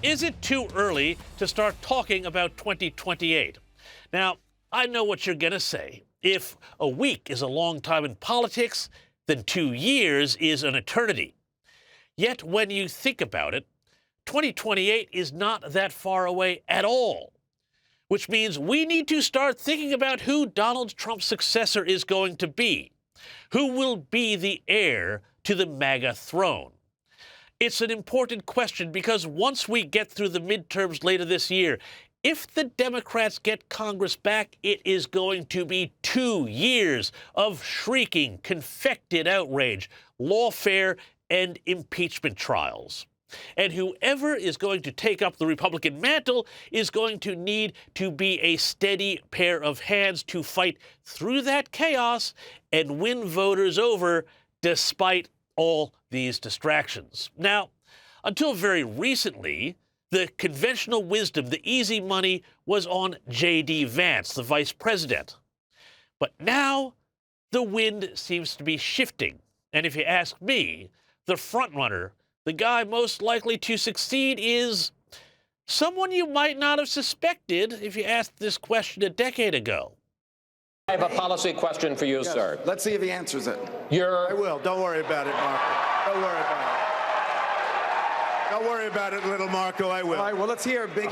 Is it too early to start talking about 2028? Now, I know what you're going to say. If a week is a long time in politics, then 2 years is an eternity. Yet when you think about it, 2028 is not that far away at all, which means we need to start thinking about who Donald Trump's successor is going to be, who will be the heir to the MAGA throne. It's an important question because once we get through the midterms later this year, if the Democrats get Congress back, it is going to be 2 years of shrieking, confected outrage, lawfare, and impeachment trials. And whoever is going to take up the Republican mantle is going to need to be a steady pair of hands to fight through that chaos and win voters over despite all these distractions. Now, until very recently, the conventional wisdom, the easy money, was on J.D. Vance, the vice president. But now, the wind seems to be shifting. And if you ask me, the frontrunner, the guy most likely to succeed, is someone you might not have suspected if you asked this question a decade ago. I have a policy question for you, sir. Let's see if he answers it. I will. Don't worry about it, Marco. Don't worry about it. Don't worry about it, little Marco. I will. All right, well, let's hear Big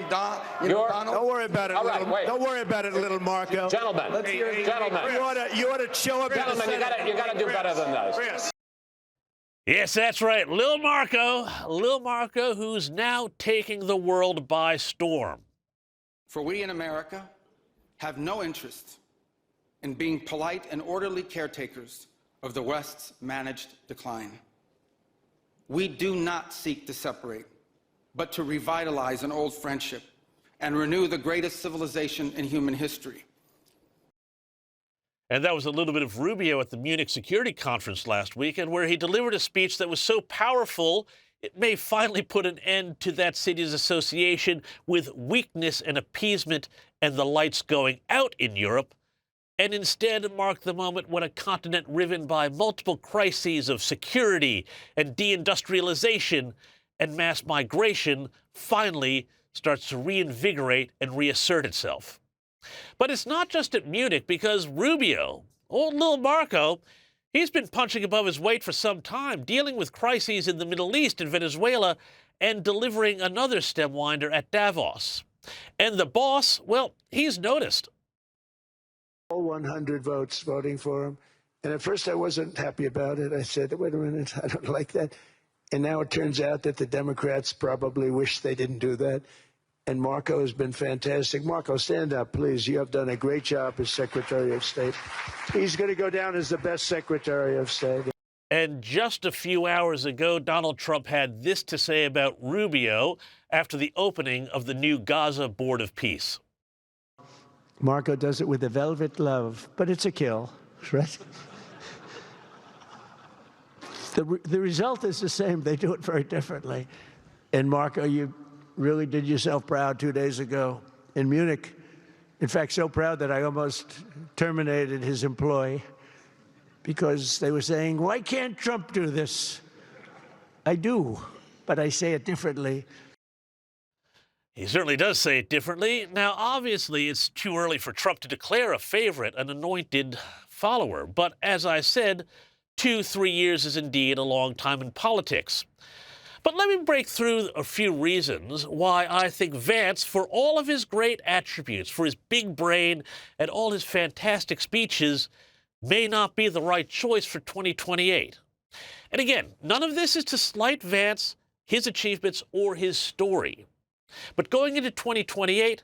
Don. Donald. Don't worry about it, Don't worry about it, little Marco. Gentlemen, Let's hear gentlemen. You ought to show up. Gentlemen, you gotta do better than this. Yes, that's right. Lil Marco, who's now taking the world by storm. For we in America have no interest in being polite and orderly caretakers of the West's managed decline. We do not seek to separate, but to revitalize an old friendship and renew the greatest civilization in human history. And that was a little bit of Rubio at the Munich Security Conference last weekend, where he delivered a speech that was so powerful it may finally put an end to that city's association with weakness and appeasement and the lights going out in Europe, and instead mark the moment when a continent riven by multiple crises of security and deindustrialization and mass migration finally starts to reinvigorate and reassert itself. But it's not just at Munich, because Rubio, old little Marco, he's been punching above his weight for some time, dealing with crises in the Middle East and Venezuela, and delivering another stemwinder at Davos. And the boss, well, he's noticed. All 100 votes voting for him. And at first I wasn't happy about it. I said, wait a minute, I don't like that. And now it turns out that the Democrats probably wish they didn't do that. And Marco has been fantastic. Marco, stand up, please. You have done a great job as Secretary of State. He's going to go down as the best Secretary of State. And just a few hours ago, Donald Trump had this to say about Rubio after the opening of the new Gaza Board of Peace. Marco does it with a velvet glove, but it's a kill, right? The result is the same. They do it very differently. And Marco, you really did yourself proud 2 days ago in Munich. In fact, so proud that I almost terminated his employ because they were saying, why can't Trump do this? I do, but I say it differently. He certainly does say it differently. Now, obviously, it's too early for Trump to declare a favorite, an anointed follower. But as I said, 2-3 years is indeed a long time in politics. But let me break through a few reasons why I think Vance, for all of his great attributes, for his big brain and all his fantastic speeches, may not be the right choice for 2028. And again, none of this is to slight Vance, his achievements, or his story. But going into 2028,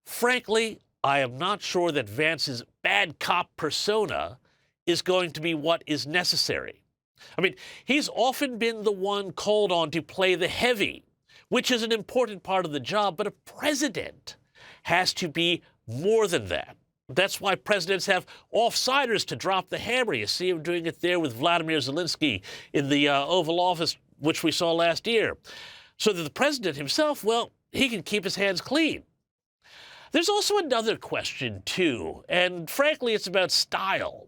frankly, I am not sure that Vance's bad cop persona is going to be what is necessary. I mean, he's often been the one called on to play the heavy, which is an important part of the job, but a president has to be more than that. That's why presidents have offsiders to drop the hammer. You see him doing it there with Vladimir Zelensky in the Oval Office, which we saw last year. So that the president himself, well, he can keep his hands clean. There's also another question, too, and frankly, it's about style.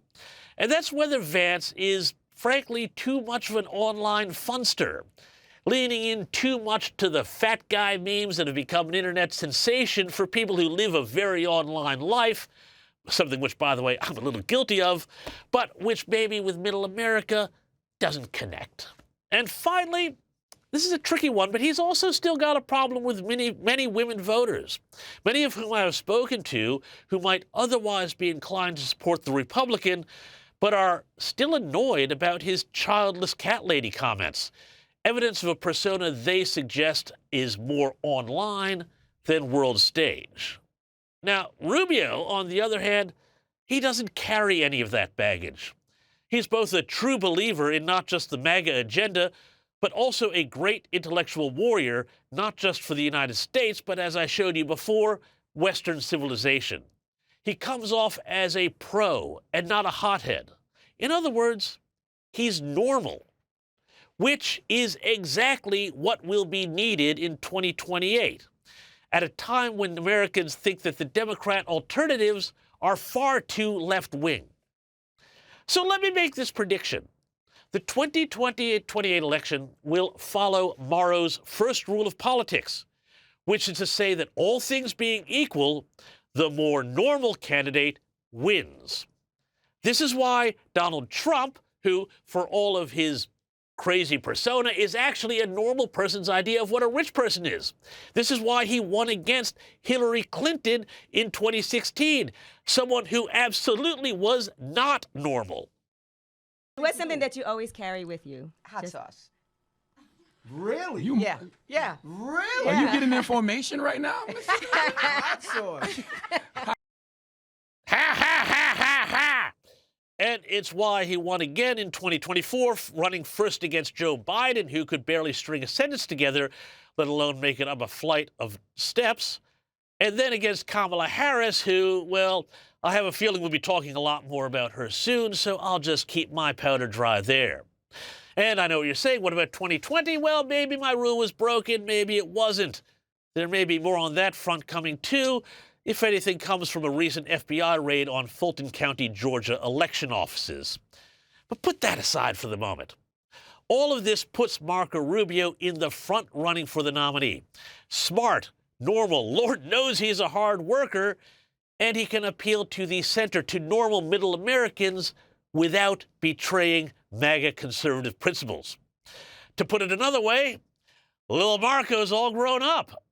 And that's whether Vance is, frankly, too much of an online funster. leaning in too much to the fat guy memes that have become an internet sensation for people who live a very online life, something which, by the way, I'm a little guilty of, but which maybe with middle America doesn't connect. And finally, this is a tricky one, but he's also still got a problem with many women voters, many of whom I have spoken to who might otherwise be inclined to support the Republican, but are still annoyed about his childless cat lady comments, evidence of a persona they suggest is more online than world stage. Now, Rubio, on the other hand, he doesn't carry any of that baggage. He's both a true believer in not just the MAGA agenda, but also a great intellectual warrior, not just for the United States, but as I showed you before, Western civilization. He comes off as a pro and not a hothead. In other words, he's normal, which is exactly what will be needed in 2028, at a time when Americans think that the Democrat alternatives are far too left-wing. So let me make this prediction. The 2028 election will follow Morrow's first rule of politics, which is to say that all things being equal, the more normal candidate wins. This is why Donald Trump, who, for all of his crazy persona, is actually a normal person's idea of what a rich person is. This is why he won against Hillary Clinton in 2016, someone who absolutely was not normal. What's something that you always carry with you? Hot sauce. Really? Yeah. Really? Yeah. Are you getting information right now? Hot sauce. Ha, ha, ha, ha, ha! And it's why he won again in 2024, running first against Joe Biden, who could barely string a sentence together, let alone make it up a flight of steps, and then against Kamala Harris, who, well, I have a feeling we'll be talking a lot more about her soon, so I'll just keep my powder dry there. And I know what you're saying, what about 2020? Well, maybe my rule was broken, maybe it wasn't. There may be more on that front coming too, if anything comes from a recent FBI raid on Fulton County, Georgia election offices. But put that aside for the moment. All of this puts Marco Rubio in the front running for the nominee. Smart, normal, Lord knows he's a hard worker, and he can appeal to the center, to normal middle Americans, without betraying MAGA conservative principles. To put it another way, little Marco's all grown up.